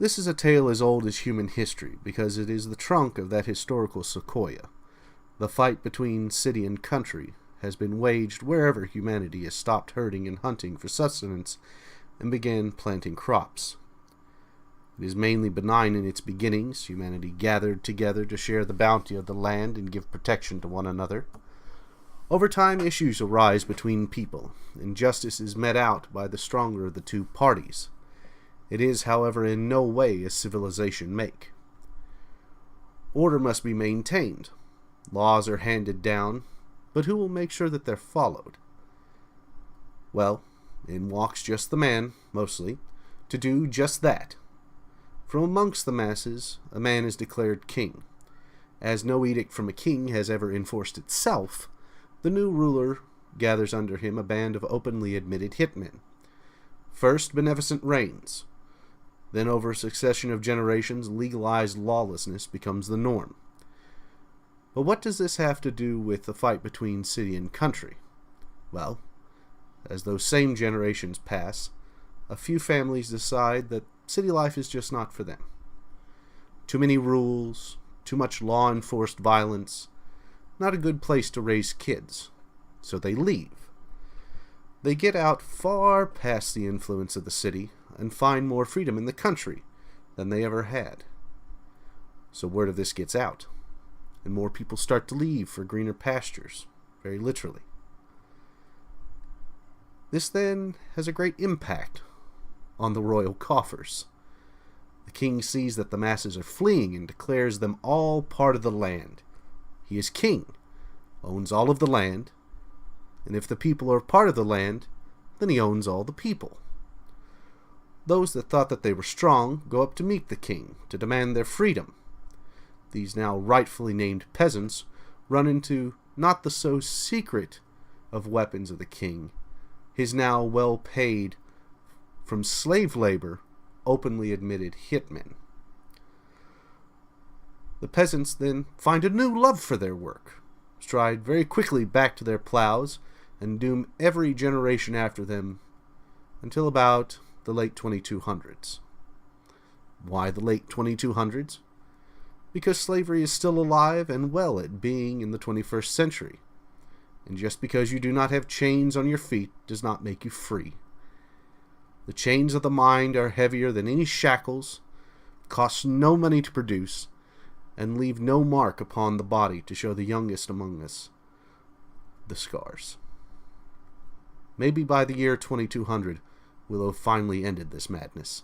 This is a tale as old as human history, because it is the trunk of that historical sequoia. The fight between city and country has been waged wherever humanity has stopped herding and hunting for sustenance and began planting crops. It is mainly benign in its beginnings. Humanity gathered together to share the bounty of the land and give protection to one another. Over time, issues arise between people, and justice is met out by the stronger of the two parties. It is, however, in no way a civilization make. Order must be maintained. Laws are handed down, but who will make sure that they're followed? Well, in walks just the man, mostly, to do just that. From amongst the masses, a man is declared king. As no edict from a king has ever enforced itself, the new ruler gathers under him a band of openly admitted hitmen. First, beneficent reigns. Then, over a succession of generations, legalized lawlessness becomes the norm. But what does this have to do with the fight between city and country? Well, as those same generations pass, a few families decide that city life is just not for them. Too many rules, too much law-enforced violence, not a good place to raise kids. So they leave. They get out far past the influence of the city and find more freedom in the country than they ever had. So word of this gets out, and more people start to leave for greener pastures, very literally. This then has a great impact on the royal coffers. The king sees that the masses are fleeing and declares them all part of the land. He is king, owns all of the land, and if the people are part of the land, then he owns all the people. Those that thought that they were strong go up to meet the king to demand their freedom. These now rightfully named peasants run into not the so secret of weapons of the king, his now well-paid, from slave labor, openly admitted hitmen. The peasants then find a new love for their work, stride very quickly back to their plows, and doom every generation after them until about the late 2200s. Why the late 2200s? Because slavery is still alive and well at being in the 21st century. And just because you do not have chains on your feet does not make you free. The chains of the mind are heavier than any shackles, cost no money to produce, and leave no mark upon the body to show the youngest among us the scars. Maybe by the year 2200, we'll have finally ended this madness.